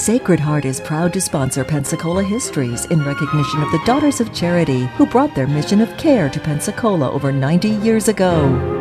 Sacred Heart is proud to sponsor Pensacola Histories in recognition of the Daughters of Charity who brought their mission of care to Pensacola over 90 years ago.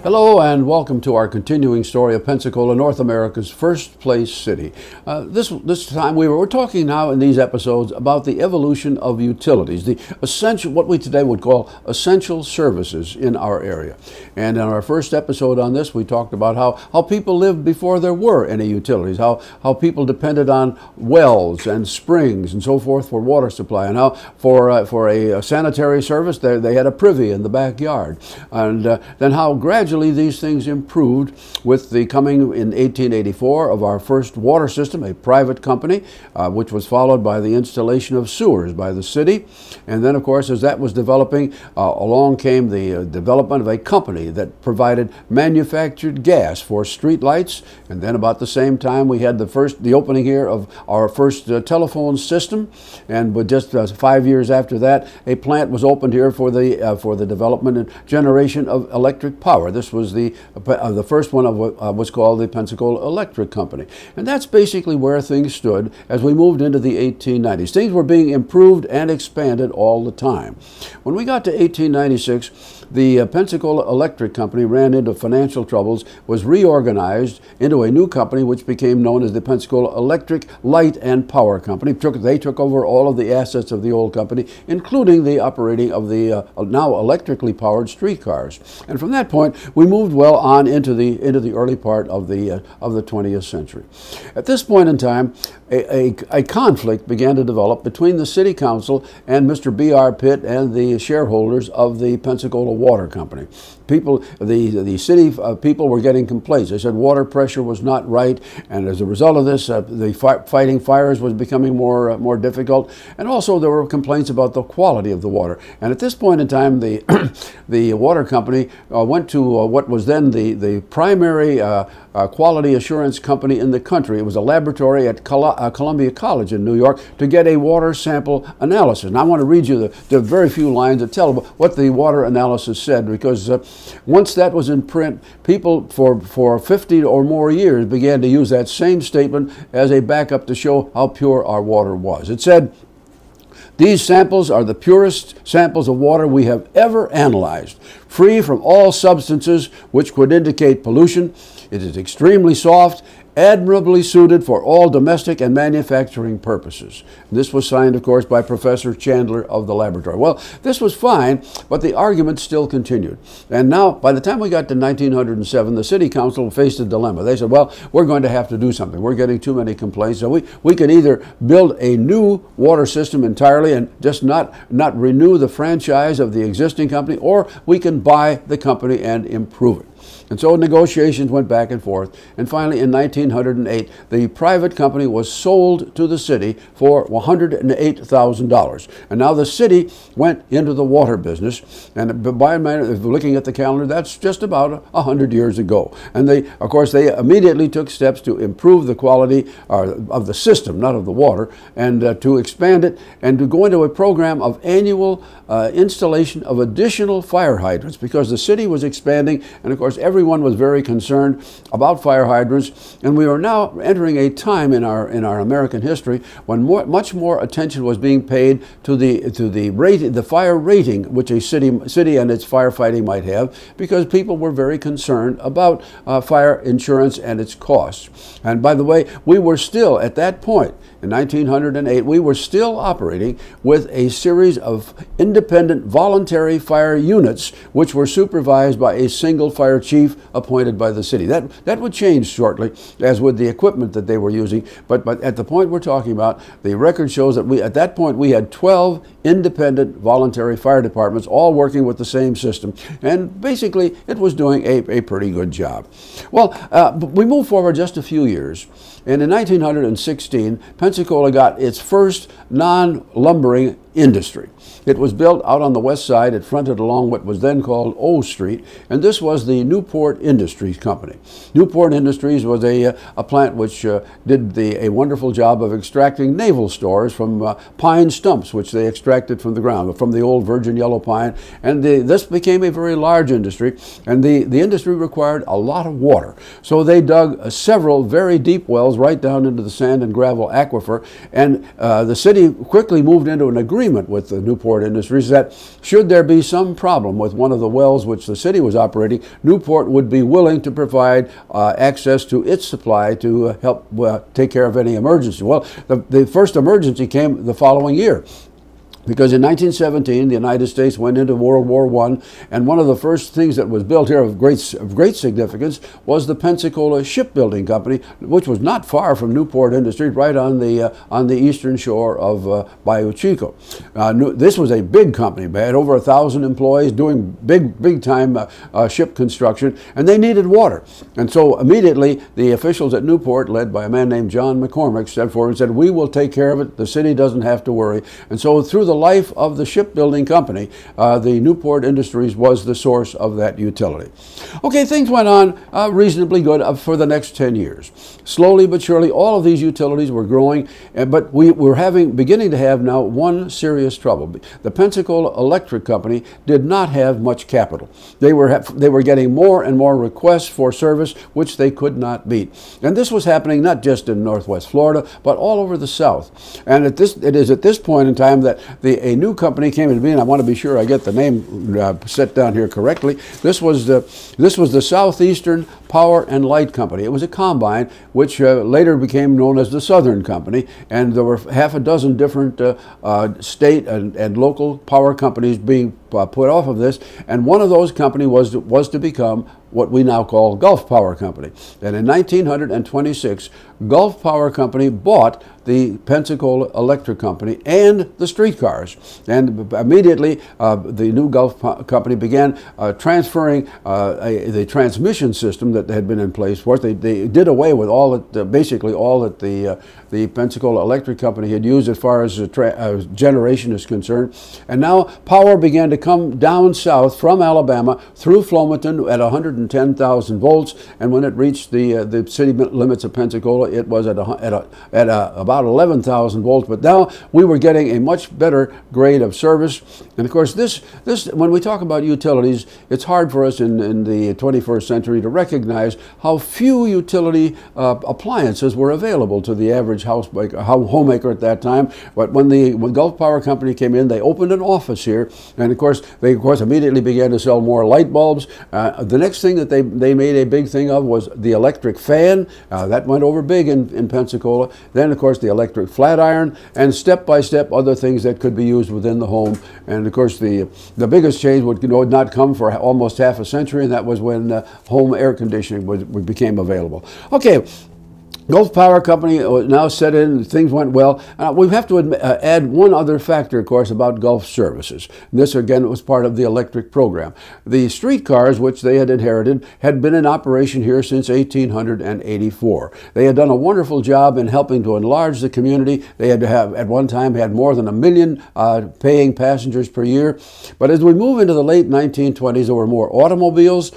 Hello and welcome to our continuing story of Pensacola, North America's first place city. This time we're talking now in these episodes about the evolution of utilities, the essential, what we today would call essential services in our area. And in our first episode on this, we talked about how people lived before there were any utilities, how people depended on wells and springs and so forth for water supply, and how for a sanitary service they had a privy in the backyard, and then how gradually these things improved with the coming in 1884 of our first water system, a private company, which was followed by the installation of sewers by the city. And then, of course, as that was developing, along came the development of a company that provided manufactured gas for street lights. And then about the same time, we had the opening here of our first telephone system. And with just 5 years after that, a plant was opened here for the development and generation of electric power. This was the first one of what was called the Pensacola Electric Company. And that's basically where things stood as we moved into the 1890s. Things were being improved and expanded all the time. When we got to 1896, the Pensacola Electric Company ran into financial troubles, was reorganized into a new company which became known as the Pensacola Electric Light and Power Company. They took over all of the assets of the old company, including the operating of the now electrically powered streetcars. And from that point, we moved well on into the early part of the 20th century. At this point in time, a conflict began to develop between the city council and Mr. B.R. Pitt and the shareholders of the Pensacola Water Company. The city people were getting complaints. They said water pressure was not right, and as a result of this, fighting fires was becoming more difficult. And also there were complaints about the quality of the water. And at this point in time, the water company went to what was then the primary quality assurance company in the country. It was a laboratory at Columbia College in New York to get a water sample analysis. And I want to read you the very few lines that tell what the water analysis said, because once that was in print, people for 50 or more years began to use that same statement as a backup to show how pure our water was. It said, "These samples are the purest samples of water we have ever analyzed, free from all substances which could indicate pollution. It is extremely soft, admirably suited for all domestic and manufacturing purposes." This was signed, of course, by Professor Chandler of the laboratory. Well, this was fine, but the argument still continued. And now, by the time we got to 1907, the city council faced a dilemma. They said, well, we're going to have to do something. We're getting too many complaints. So we can either build a new water system entirely and just not renew the franchise of the existing company, or we can buy the company and improve it. And so negotiations went back and forth, and finally in 1908 the private company was sold to the city for $108,000. And now the city went into the water business, and by looking at the calendar, that's just about 100 years ago. And of course they immediately took steps to improve the quality of the system, not of the water, and to expand it and to go into a program of annual installation of additional fire hydrants, because the city was expanding, and of course everyone was very concerned about fire hydrants. And we are now entering a time in our American history when much more attention was being paid to the fire rating which a city and its firefighting might have, because people were very concerned about fire insurance and its costs. And by the way, we were still at that point in 1908, we were still operating with a series of independent voluntary fire units which were supervised by a single fire chief appointed by the city. That would change shortly, as would the equipment that they were using. But at the point we're talking about, the record shows that at that point we had 12 independent voluntary fire departments all working with the same system. And basically it was doing a pretty good job. Well, we move forward just a few years. And in 1916, Pensacola got its first non-lumbering industry. It was built out on the west side. It fronted along what was then called O Street, and this was the Newport Industries Company. Newport Industries was a a plant which did a wonderful job of extracting naval stores from pine stumps, which they extracted from the ground, from the old virgin yellow pine. And this became a very large industry, and the industry required a lot of water. So they dug several very deep wells right down into the sand and gravel aquifer, and the city quickly moved into an agreement with the Newport Industries that should there be some problem with one of the wells which the city was operating, Newport would be willing to provide access to its supply to help take care of any emergency. Well, the first emergency came the following year, because in 1917, the United States went into World War I, and one of the first things that was built here of great significance was the Pensacola Shipbuilding Company, which was not far from Newport Industries, right on the eastern shore of Bayou Chico. This was a big company. They had over 1,000 employees doing big time ship construction, and they needed water. And so immediately the officials at Newport, led by a man named John McCormick, stepped forward and said, "We will take care of it. The city doesn't have to worry." And so through the life of the shipbuilding company, the Newport Industries was the source of that utility. Okay, things went on reasonably good for the next 10 years. Slowly but surely, all of these utilities were growing, but we were beginning to have now one serious trouble. The Pensacola Electric Company did not have much capital. They were getting more and more requests for service, which they could not meet. And this was happening not just in Northwest Florida, but all over the South. And it is at this point in time that a new company came into being, and I want to be sure I get the name set down here correctly. This was the Southeastern Power and Light Company. It was a combine which later became known as the Southern Company, and there were half a dozen different state and local power companies being put off of this, and one of those companies was to become what we now call Gulf Power Company. And in 1926, Gulf Power Company bought the Pensacola Electric Company and the streetcars. And immediately, the new Gulf Company began transferring the transmission system that had been in place for it. They did away with basically all that the Pensacola Electric Company had used as far as generation is concerned. And now power began to come down south from Alabama through Flomaton at 110,000 volts, and when it reached the city limits of Pensacola, it was at about 11,000 volts. But now we were getting a much better grade of service. And of course, this when we talk about utilities, it's hard for us in the 21st century to recognize how few utility appliances were available to the average homemaker at that time. But when Gulf Power Company came in, they opened an office here, and of course they immediately began to sell more light bulbs. The next thing that they made a big thing of was the electric fan. That went over big in Pensacola. Then of course the electric flat iron, and step by step other things that could be used within the home. And of course the biggest change would not come for almost half a century, and that was when home air conditioning became available. Okay. Gulf Power Company now set in, things went well. We have to add one other factor, of course, about Gulf services. And this, again, was part of the electric program. The streetcars, which they had inherited, had been in operation here since 1884. They had done a wonderful job in helping to enlarge the community. They had at one time had more than 1 million paying passengers per year. But as we move into the late 1920s, there were more automobiles.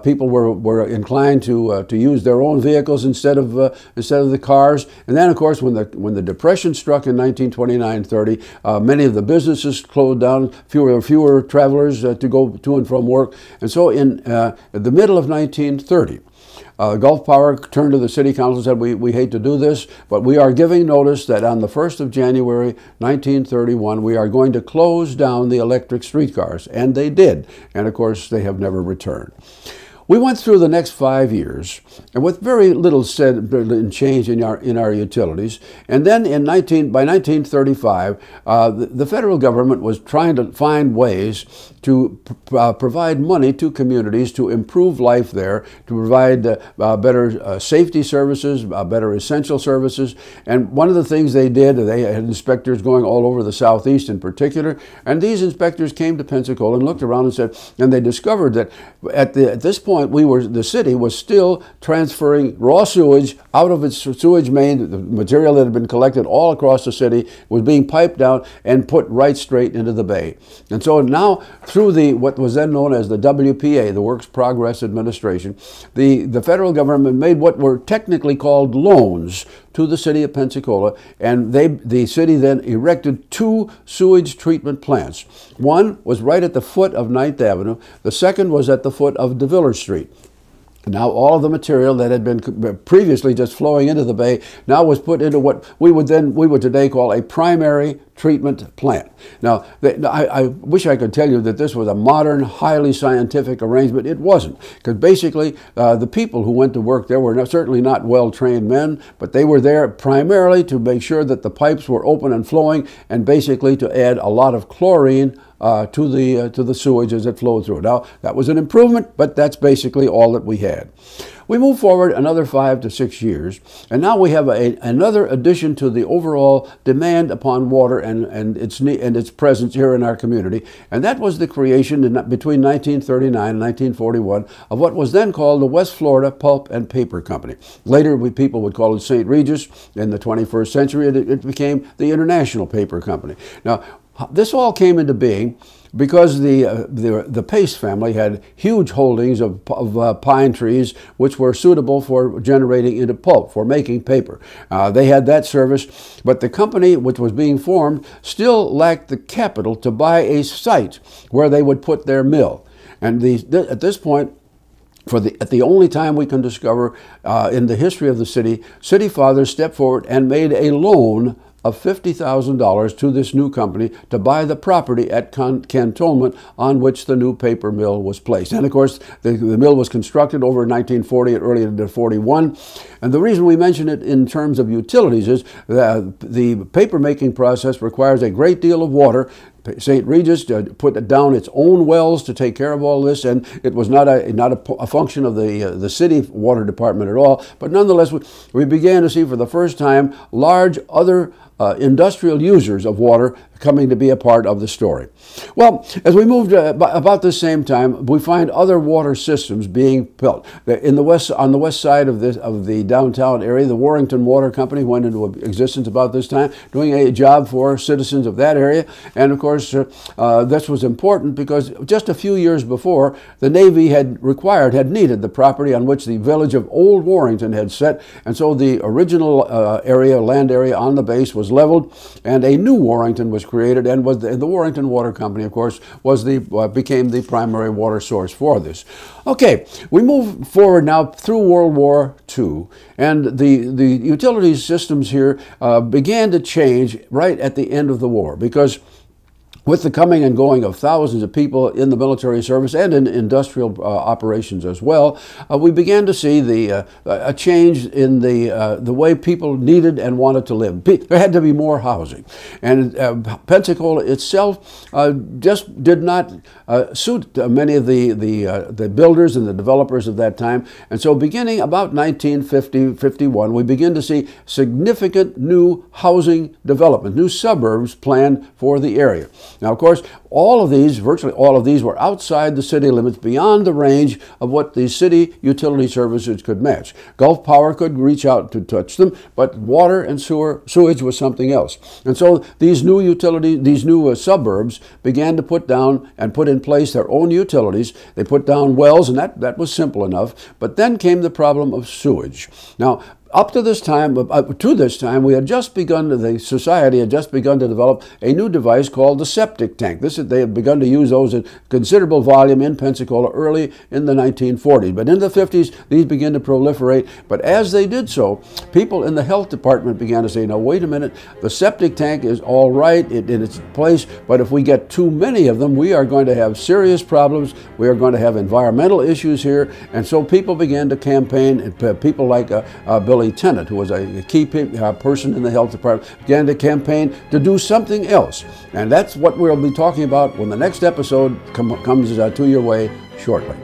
People were inclined to use their own vehicles instead of the cars. And then, of course, when the Depression struck in 1929-30, many of the businesses closed down, fewer travelers to go to and from work. And so in the middle of 1930, Gulf Power turned to the city council and said, we hate to do this, but we are giving notice that on the 1st of January 1931, we are going to close down the electric streetcars. And they did. And of course, they have never returned. We went through the next 5 years, and with very little change in our utilities. And then by 1935, the federal government was trying to find ways to provide money to communities to improve life there, to provide better safety services, better essential services. And one of the things they did, they had inspectors going all over the Southeast in particular, and these inspectors came to Pensacola and looked around and said, and they discovered that at this point, point, the city was still transferring raw sewage out of its sewage main. The material that had been collected all across the city was being piped down and put right straight into the bay. And so now, through what was then known as the WPA, the Works Progress Administration, the federal government made what were technically called loans to the city of Pensacola, and the city then erected 2 sewage treatment plants. One was right at the foot of 9th Avenue. The second was at the foot of DeVillers Street. Now all of the material that had been previously just flowing into the bay now was put into what we would today call a primary treatment plant. Now, I wish I could tell you that this was a modern, highly scientific arrangement. It wasn't, because basically the people who went to work there were certainly not well-trained men, but they were there primarily to make sure that the pipes were open and flowing, and basically to add a lot of chlorine to the sewage as it flowed through. Now, that was an improvement, but that's basically all that we had. We move forward another 5 to 6 years, and now we have another addition to the overall demand upon water and its presence here in our community, and that was the creation between 1939 and 1941 of what was then called the West Florida Pulp and Paper Company. Later, people would call it St. Regis. In the 21st century, it became the International Paper Company. Now, this all came into being because the Pace family had huge holdings of pine trees which were suitable for generating into pulp, for making paper. They had that service, but the company which was being formed still lacked the capital to buy a site where they would put their mill. And at this point, at the only time we can discover in the history of the city fathers stepped forward and made a loan of $50,000 to this new company to buy the property at Cantonment on which the new paper mill was placed. And of course, the mill was constructed over 1940 and early into 41. And the reason we mention it in terms of utilities is that the paper making process requires a great deal of water. St. Regis put down its own wells to take care of all this, and it was not a function of the city water department at all. But nonetheless, we began to see for the first time large other industrial users of water coming to be a part of the story. Well, as we moved about the same time, we find other water systems being built. On the west side of the downtown area, the Warrington Water Company went into existence about this time, doing a job for citizens of that area. And of course, this was important because just a few years before, the Navy had needed the property on which the village of Old Warrington had set, and so the original land area on the base was leveled, and a new Warrington was created, and the Warrington Water Company, of course, became the primary water source for this. Okay, we move forward now through World War II, and the utilities systems here began to change right at the end of the war, because with the coming and going of thousands of people in the military service and in industrial operations as well, we began to see a change in the way people needed and wanted to live. There had to be more housing. And Pensacola itself just did not suit many of the builders and the developers of that time. And so beginning about 1950-51, we begin to see significant new housing development, new suburbs planned for the area. Now, of course, virtually all of these were outside the city limits, beyond the range of what the city utility services could match. Gulf Power could reach out to touch them, but water and sewage was something else. And so these new suburbs began to put down and put in place their own utilities. They put down wells, and that was simple enough. But then came the problem of sewage. Now, to this time, the society had just begun to develop a new device called the septic tank. They had begun to use those in considerable volume in Pensacola early in the 1940s. But in the 50s, these began to proliferate. But as they did so, people in the health department began to say, now, wait a minute, the septic tank is all right in its place, but if we get too many of them, we are going to have serious problems. We are going to have environmental issues here. And so people began to campaign, and people like Billy Tennant, who was a key person in the health department, began to campaign to do something else. And that's what we'll be talking about when the next episode comes to your way shortly.